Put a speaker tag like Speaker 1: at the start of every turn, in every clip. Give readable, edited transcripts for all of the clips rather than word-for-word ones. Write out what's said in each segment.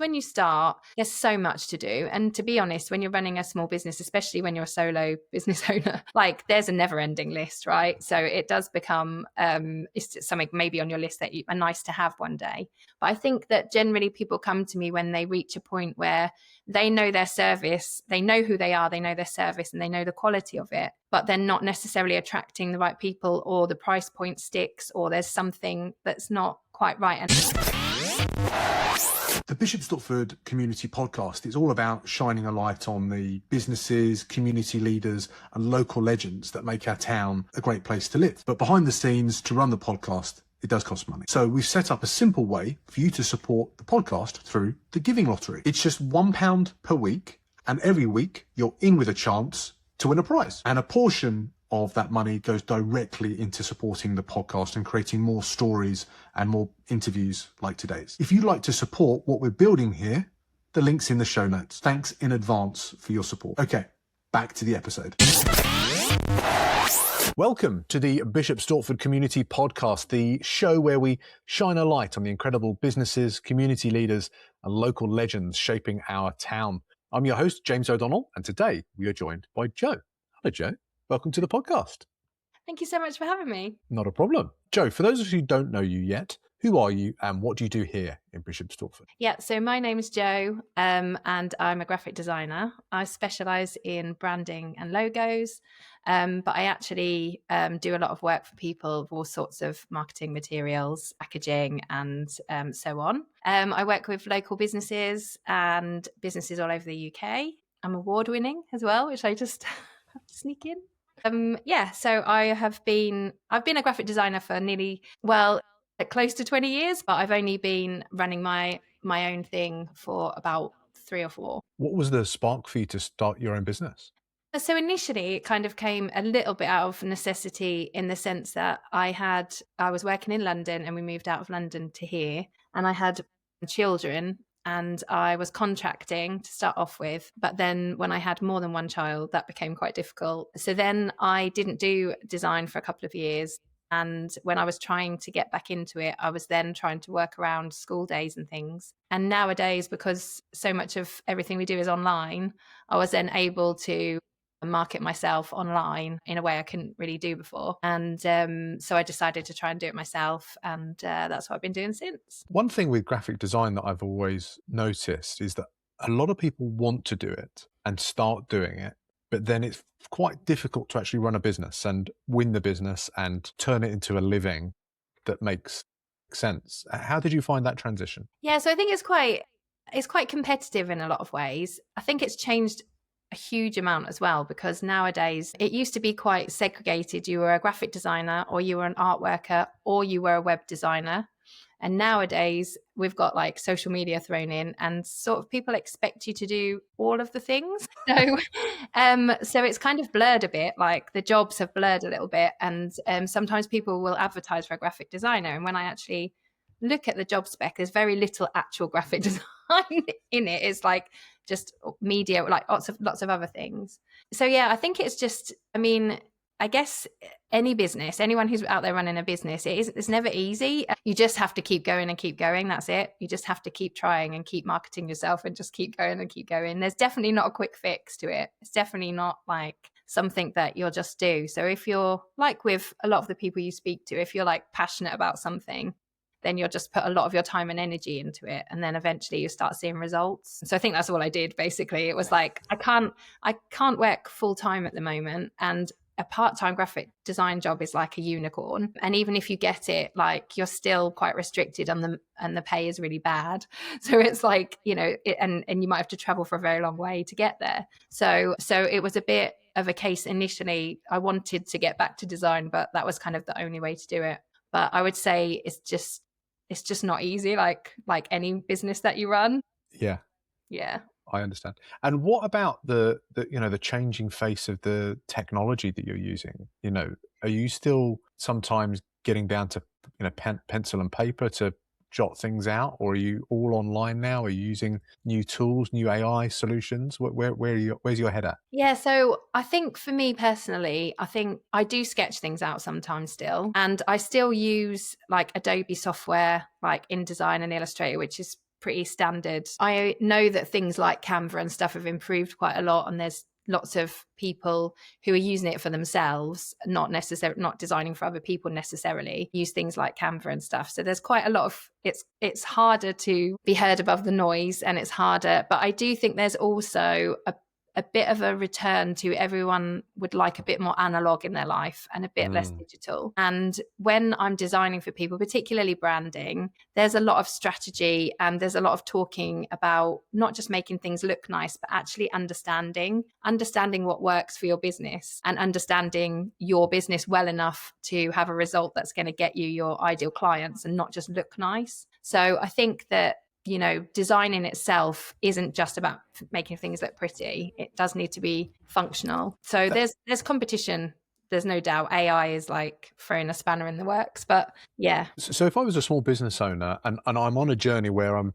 Speaker 1: When you start, there's so much to do. And to be honest, when you're running a small business, especially when you're a solo business owner, like there's a never ending list, right? So it does become it's something maybe on your list that are nice to have one day. But I think that generally people come to me when they reach a point where they know their service, they know who they are, they know their service, and they know the quality of it, but they're not necessarily attracting the right people, or the price point sticks, or there's something that's not quite right.
Speaker 2: The Bishop Stortford Community Podcast is all about shining a light on the businesses, community leaders and local legends that make our town a great place to live. But behind the scenes, to run the podcast, it does cost money. So we've set up a simple way for you to support the podcast through the Giving Lottery. It's just £1 per week, and every week you're in with a chance to win a prize. And a portion of that money goes directly into supporting the podcast and creating more stories and more interviews like today's. If you'd like to support what we're building here, the link's in the show notes. Thanks in advance for your support. Okay, back to the episode. Welcome to the Bishop Stortford Community Podcast, the show where we shine a light on the incredible businesses, community leaders and local legends shaping our town. I'm your host, James O'Donnell, and today we are joined by Joe. Hello, Joe. Welcome to the podcast.
Speaker 1: Thank you so much for having me.
Speaker 2: Not a problem. Joe, for those of you who don't know you yet, who are you and what do you do here in Bishop Stortford?
Speaker 1: Yeah, so my name is Joe, and I'm a graphic designer. I specialise in branding and logos, but I actually do a lot of work for people with all sorts of marketing materials, packaging and so on. I work with local businesses and businesses all over the UK. I'm award-winning as well, which I just have to sneak in. So I've been a graphic designer for close to 20 years, but I've only been running my own thing for about 3 or 4.
Speaker 2: What was the spark for you to start your own business?
Speaker 1: So initially it kind of came a little bit out of necessity, in the sense that I was working in London and we moved out of London to here, and I had children and I was contracting to start off with. But then when I had more than one child, that became quite difficult. So then I didn't do design for a couple of years. And when I was trying to get back into it, I was then trying to work around school days and things. And nowadays, because so much of everything we do is online, I was then able to market myself online in a way I couldn't really do before. And so I decided to try and do it myself. And that's what I've been doing since.
Speaker 2: One thing with graphic design that I've always noticed is that a lot of people want to do it and start doing it, but then it's quite difficult to actually run a business and win the business and turn it into a living that makes sense. How did you find that transition?
Speaker 1: Yeah, so I think it's quite competitive in a lot of ways. I think it's changed a huge amount as well, because nowadays it used to be quite segregated. You were a graphic designer, or you were an art worker, or you were a web designer. And nowadays we've got like social media thrown in, and sort of people expect you to do all of the things. So it's kind of blurred a bit, like the jobs have blurred a little bit. And sometimes people will advertise for a graphic designer, and when I actually look at the job spec, there's very little actual graphic design in it. It's like just media, like lots of other things. So yeah, I think it's just, I guess any business, anyone who's out there running a business, it's never easy. You just have to keep going and keep going. That's it. You just have to keep trying and keep marketing yourself and just keep going and keep going. There's definitely not a quick fix to it. It's definitely not like something that you'll just do. So if you're like with a lot of the people you speak to, if you're like passionate about something, then you'll just put a lot of your time and energy into it. And then eventually you start seeing results. So I think that's all I did, basically. It was like, I can't work full time at the moment. And a part-time graphic design job is like a unicorn. And even if you get it, like you're still quite restricted and the pay is really bad. So it's like, and you might have to travel for a very long way to get there. So it was a bit of a case initially. I wanted to get back to design, but that was kind of the only way to do it. But I would say it's just not easy, like any business that you run.
Speaker 2: Yeah.
Speaker 1: Yeah.
Speaker 2: I understand. And what about the changing face of the technology that you're using? Are you still sometimes getting down to pencil and paper to jot things out, or are you all online now? Are you using new tools, new AI solutions? Where's your head at?
Speaker 1: Yeah, so I think for me personally, I think I do sketch things out sometimes still, and I still use like Adobe software, like InDesign and Illustrator, which is pretty standard. I know that things like Canva and stuff have improved quite a lot, and there's lots of people who are using it for themselves, not designing for other people necessarily, use things like Canva and stuff. So there's quite a lot of, it's harder to be heard above the noise, and it's harder. But I do think there's also a bit of a return to everyone would like a bit more analog in their life and a bit less digital. And when I'm designing for people, particularly branding, there's a lot of strategy and there's a lot of talking about not just making things look nice, but actually understanding what works for your business and understanding your business well enough to have a result that's going to get you your ideal clients and not just look nice. So I think that, you know, design in itself isn't just about making things look pretty. It does need to be functional. So there's competition. There's no doubt AI is like throwing a spanner in the works, but yeah.
Speaker 3: So if I was a small business owner and I'm on a journey where I'm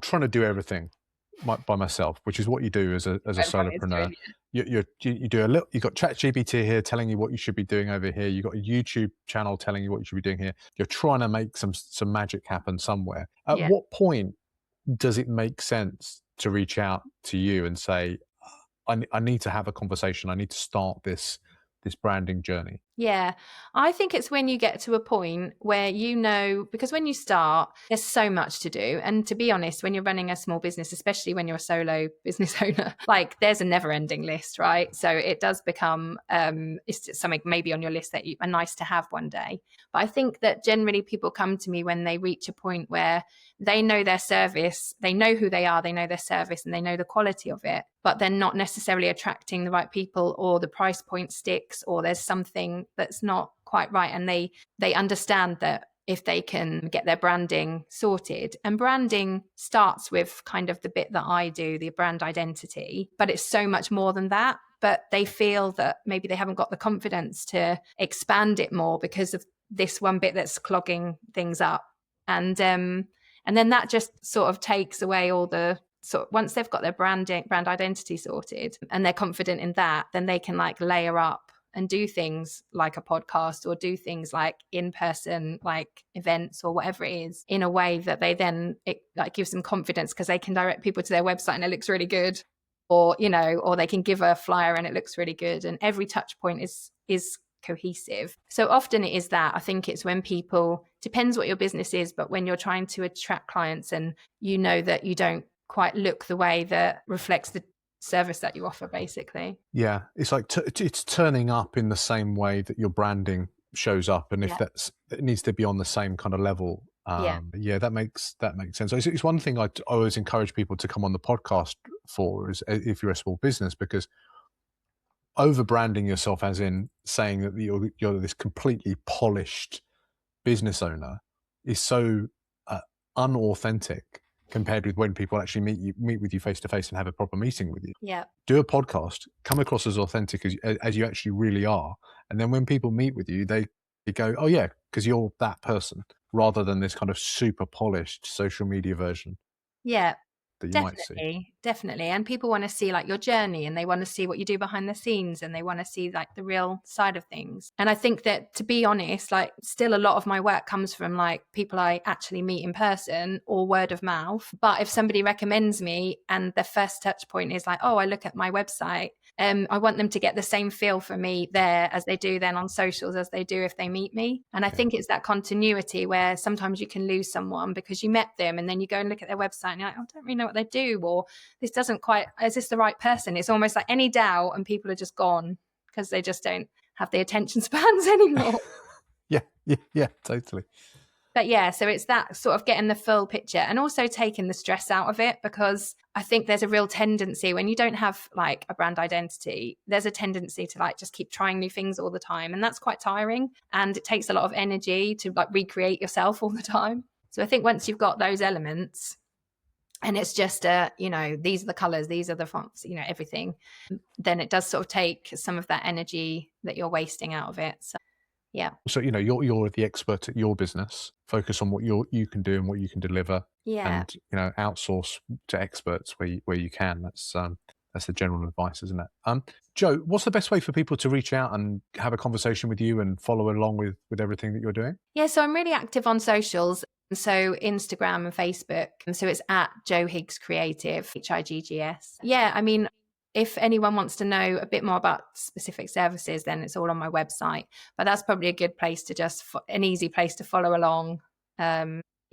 Speaker 3: trying to do everything by myself, which is what you do as a solopreneur. You do a little. You got ChatGPT here telling you what you should be doing over here. You got a YouTube channel telling you what you should be doing here. You're trying to make some magic happen somewhere. At what point does it make sense to reach out to you and say, I need to have a conversation. I need to start this branding journey?
Speaker 1: Yeah, I think it's when you get to a point where, you know, because when you start, there's so much to do. And to be honest, when you're running a small business, especially when you're a solo business owner, like there's a never ending list, right? So it does become, it's something maybe on your list that are nice to have one day. But I think that generally people come to me when they reach a point where they know their service, they know who they are, they know their service, and they know the quality of it, but they're not necessarily attracting the right people, or the price point sticks, or there's something that's not quite right. And they understand that if they can get their branding sorted, and branding starts with kind of the bit that I do, the brand identity, but it's so much more than that. But they feel that maybe they haven't got the confidence to expand it more because of this one bit that's clogging things up. And then that just sort of takes away all the, so once they've got their brand identity sorted and they're confident in that, then they can like layer up and do things like a podcast, or do things like in-person like events or whatever it is, in a way that they then, it like gives them confidence because they can direct people to their website and it looks really good, or, you know, or they can give a flyer and it looks really good, and every touch point is cohesive. So often it is that. I think it's when people, depends what your business is, but when you're trying to attract clients and you know that you don't quite look the way that reflects the service that you offer, basically.
Speaker 3: Yeah, it's like it's turning up in the same way that your branding shows up, and if it needs to be on the same kind of level. That makes sense. So it's one thing I always encourage people to come on the podcast for, is if you're a small business, because over branding yourself, as in saying that you're this completely polished business owner, is so unauthentic compared with when people actually meet with you face to face and have a proper meeting with you.
Speaker 1: Yeah.
Speaker 3: Do a podcast, come across as authentic as you actually really are, and then when people meet with you, they go, oh yeah, because you're that person, rather than this kind of super polished social media version.
Speaker 1: Yeah.
Speaker 3: That you might see.
Speaker 1: Definitely. And people want to see like your journey, and they want to see what you do behind the scenes, and they want to see like the real side of things. And I think that, to be honest, like still a lot of my work comes from like people I actually meet in person or word of mouth. But if somebody recommends me and the first touch point is like, oh, I look at my website, I want them to get the same feel for me there as they do then on socials, as they do if they meet me. And I think it's that continuity where sometimes you can lose someone because you met them and then you go and look at their website and you're like, oh, I don't really know what they do, or this doesn't quite, is this the right person? It's almost like any doubt and people are just gone because they just don't have the attention spans anymore.
Speaker 3: Yeah, totally.
Speaker 1: But yeah, so it's that sort of getting the full picture and also taking the stress out of it, because I think there's a real tendency when you don't have like a brand identity, there's a tendency to like just keep trying new things all the time. And that's quite tiring, and it takes a lot of energy to like recreate yourself all the time. So I think once you've got those elements and it's just, these are the colors, these are the fonts, everything, then it does sort of take some of that energy that you're wasting out of it. So yeah.
Speaker 3: So, you're the expert at your business. Focus on what you can do and what you can deliver.
Speaker 1: Yeah.
Speaker 3: And, outsource to experts where you can. That's the general advice, isn't it? Jo, what's the best way for people to reach out and have a conversation with you and follow along with everything that you're doing?
Speaker 1: Yeah, so I'm really active on socials. So Instagram and Facebook. And so it's at Joe Higgs Creative, Higgs. Yeah, I mean, if anyone wants to know a bit more about specific services, then it's all on my website. But that's probably a good place to an easy place to follow along.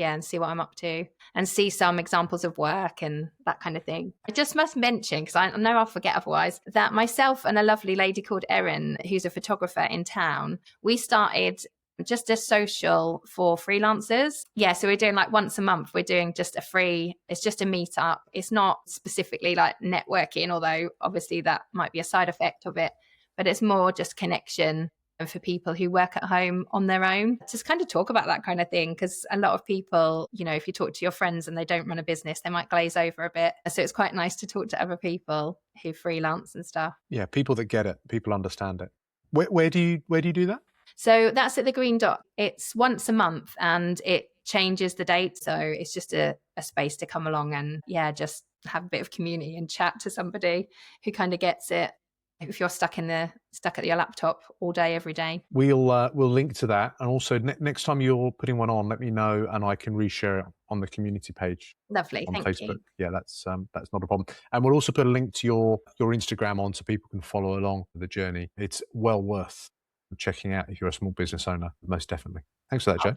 Speaker 1: And see what I'm up to and see some examples of work and that kind of thing. I just must mention, because I know I'll forget otherwise, that myself and a lovely lady called Erin, who's a photographer in town, we started just a social for freelancers. Yeah, so we're doing like once a month, we're doing just it's just a meetup. It's not specifically like networking, although obviously that might be a side effect of it, but it's more just connection for people who work at home on their own. Just kind of talk about that kind of thing, because a lot of people, if you talk to your friends and they don't run a business, they might glaze over a bit. So it's quite nice to talk to other people who freelance and stuff.
Speaker 3: Yeah, people that get it, people understand it. Where do you do that?
Speaker 1: So that's at the Green Dot. It's once a month and it changes the date. So it's just a space to come along and just have a bit of community and chat to somebody who kind of gets it. If you're stuck at your laptop all day, every day. We'll
Speaker 3: link to that. And also next time you're putting one on, let me know and I can reshare it on the community page.
Speaker 1: Lovely.
Speaker 3: On
Speaker 1: Thank
Speaker 3: Facebook.
Speaker 1: You.
Speaker 3: Yeah, that's not a problem. And we'll also put a link to your Instagram on so people can follow along the journey. It's well worth checking out if you're a small business owner, most definitely. Thanks for that, Joe.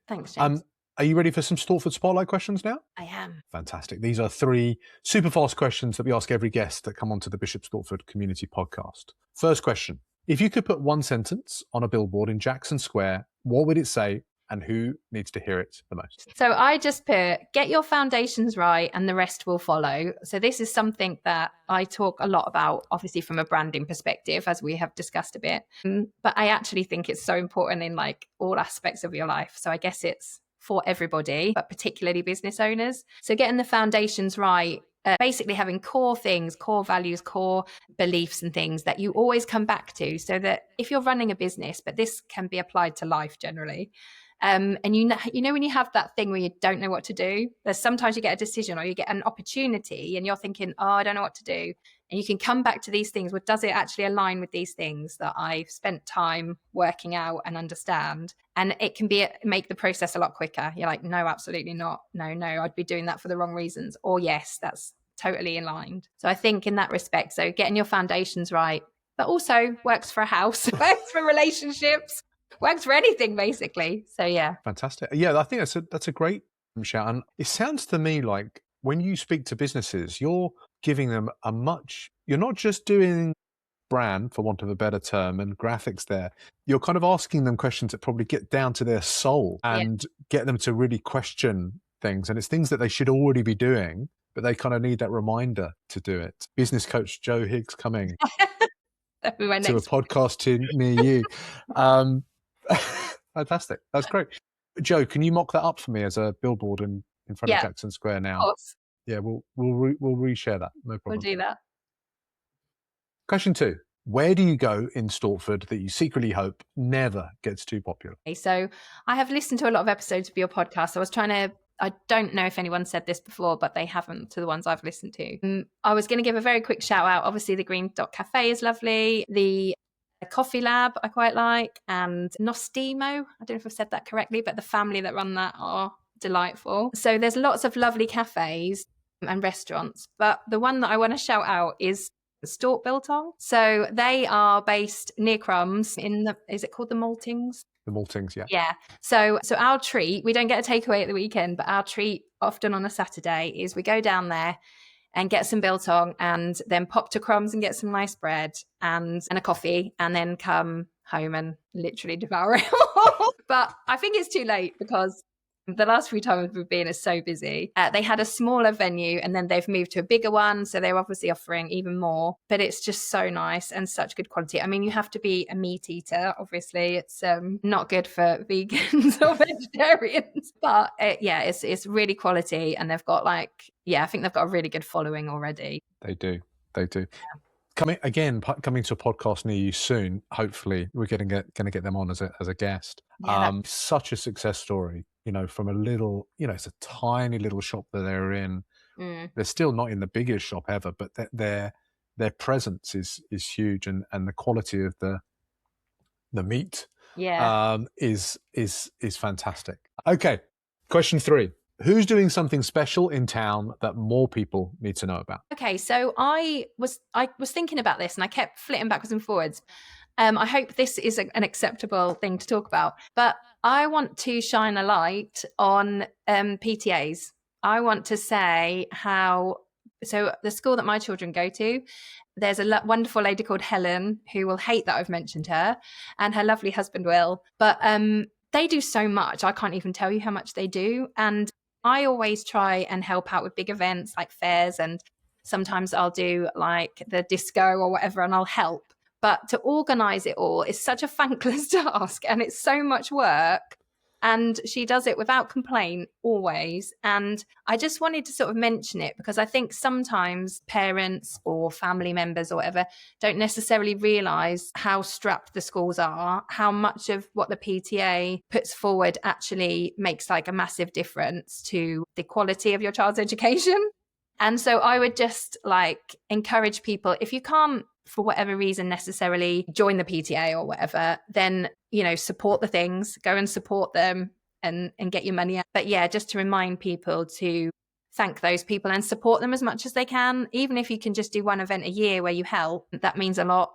Speaker 1: Thanks, James.
Speaker 3: Are you ready for some Stortford Spotlight questions now?
Speaker 1: I am.
Speaker 3: Fantastic. These are 3 super fast questions that we ask every guest that come onto the Bishop Stortford Community Podcast. First question. If you could put one sentence on a billboard in Jackson Square, what would it say and who needs to hear it the most?
Speaker 1: So I just put, get your foundations right and the rest will follow. So this is something that I talk a lot about, obviously from a branding perspective, as we have discussed a bit. But I actually think it's so important in like all aspects of your life. So I guess it's for everybody, but particularly business owners. So getting the foundations right, basically having core things, core values, core beliefs and things that you always come back to, so that if you're running a business, but this can be applied to life generally. And you know when you have that thing where you don't know what to do, there's sometimes you get a decision or you get an opportunity and you're thinking, oh, I don't know what to do. And you can come back to these things. Well, does it actually align with these things that I've spent time working out and understand? And it can make the process a lot quicker. You're like, no, absolutely not. No, I'd be doing that for the wrong reasons. Or yes, that's totally aligned. So I think in that respect, so getting your foundations right, but also works for a house, works for relationships, works for anything basically. So yeah.
Speaker 3: Fantastic. Yeah, I think that's a great shout. And it sounds to me like when you speak to businesses, you're giving them you're not just doing brand, for want of a better term, and graphics there. You're kind of asking them questions that probably get down to their soul and get them to really question things. And it's things that they should already be doing, but they kind of need that reminder to do it. Business coach Joe Higgs coming to a podcast near you. Fantastic. That's great. Joe, can you mock that up for me as a billboard in front of Jackson Square now?
Speaker 1: Of course.
Speaker 3: Yeah, we'll reshare that. No problem.
Speaker 1: We'll do that.
Speaker 3: Question 2. Where do you go in Stortford that you secretly hope never gets too popular?
Speaker 1: So I have listened to a lot of episodes of your podcast. I don't know if anyone said this before, but they haven't, to the ones I've listened to. I was going to give a very quick shout out. Obviously, the Green Dot Cafe is lovely. The Coffee Lab I quite like, and Nostimo, I don't know if I've said that correctly, but the family that run that are delightful. So there's lots of lovely cafes and restaurants, but the one that I want to shout out is Stortford. So they are based near Crumbs is it called the Maltings?
Speaker 3: The Maltings, yeah.
Speaker 1: Yeah. So our treat, we don't get a takeaway at the weekend, but our treat often on a Saturday is we go down there and get some biltong and then pop to Crumbs and get some nice bread and a coffee and then come home and literally devour it all. But I think it's too late because the last few times we've been is so busy. They had a smaller venue and then they've moved to a bigger one. So they're obviously offering even more, but it's just so nice and such good quality. I mean, you have to be a meat eater. Obviously it's not good for vegans or vegetarians, but it's really quality. And they've got I think they've got a really good following already.
Speaker 3: They do. Yeah. Coming to a podcast near you soon. Hopefully we're going to get them on as a guest. Yeah, such a success story, from a little, it's a tiny little shop that they're in. They're still not in the biggest shop ever, but their presence is huge, and the quality of the meat is fantastic. Okay, Question 3. Who's doing something special in town that more people need to know about?
Speaker 1: Okay, so I was thinking about this and I kept flitting backwards and forwards. I hope this is an acceptable thing to talk about, but I want to shine a light on PTAs. I want to say so the school that my children go to, there's a wonderful lady called Helen who will hate that I've mentioned her, and her lovely husband will, but they do so much. I can't even tell you how much they do. And I always try and help out with big events like fairs, and sometimes I'll do like the disco or whatever, and I'll help. But to organize it all is such a thankless task, and it's so much work. And she does it without complaint always. And I just wanted to sort of mention it because I think sometimes parents or family members or whatever don't necessarily realize how strapped the schools are, how much of what the PTA puts forward actually makes like a massive difference to the quality of your child's education. And so I would just like encourage people, if you can't, for whatever reason, necessarily join the PTA or whatever, then, support the things, go and support them and get your money out. But yeah, just to remind people to thank those people and support them as much as they can. Even if you can just do one event a year where you help, that means a lot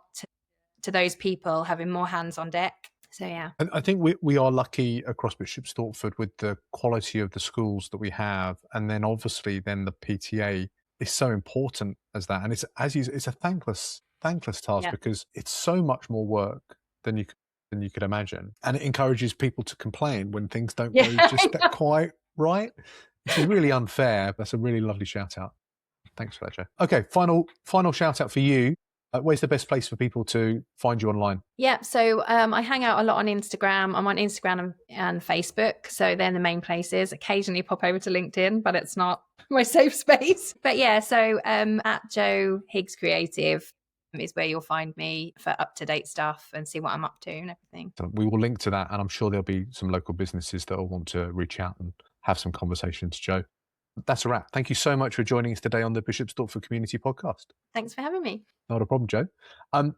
Speaker 1: to those people having more hands on deck. So yeah.
Speaker 3: I think we are lucky across Bishop Stortford with the quality of the schools that we have. And then obviously then the PTA is so important as that. And it's a thankless task because it's so much more work than you could imagine. And it encourages people to complain when things don't go just quite right, which is really unfair. That's a really lovely shout out. Thanks for that, Joe. Okay, final shout out for you. Where's the best place for people to find you online?
Speaker 1: Yeah, so I hang out a lot on Instagram. I'm on Instagram and Facebook, so they're the main places. Occasionally pop over to LinkedIn, but it's not my safe space. But yeah, so at Joe Higgs Creative is where you'll find me for up-to-date stuff and see what I'm up to and everything.
Speaker 3: So we will link to that, and I'm sure there'll be some local businesses that will want to reach out and have some conversations, Joe. That's a wrap. Thank you so much for joining us today on the Bishop Stortford Community Podcast.
Speaker 1: Thanks for having me.
Speaker 3: Not a problem, Joe.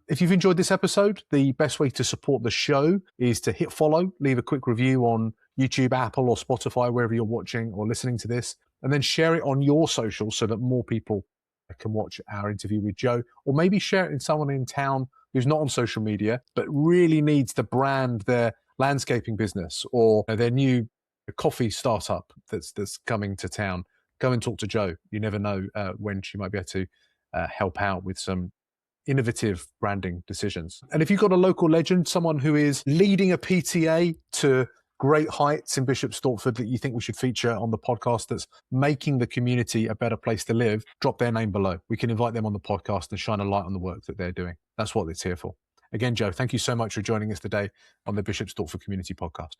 Speaker 3: If you've enjoyed this episode, the best way to support the show is to hit follow, leave a quick review on YouTube, Apple, or Spotify, wherever you're watching or listening to this, and then share it on your socials so that more people can watch our interview with Joe, or maybe share it in someone in town who's not on social media but really needs to brand their landscaping business or their new coffee startup that's coming to town. Go and talk to Joe. You never know when she might be able to help out with some innovative branding decisions. And if you've got a local legend, someone who is leading a PTA to great heights in Bishop Stortford that you think we should feature on the podcast that's making the community a better place to live, drop their name below. We can invite them on the podcast and shine a light on the work that they're doing. That's what it's here for. Again, Joe, thank you so much for joining us today on the Bishop Stortford Community Podcast.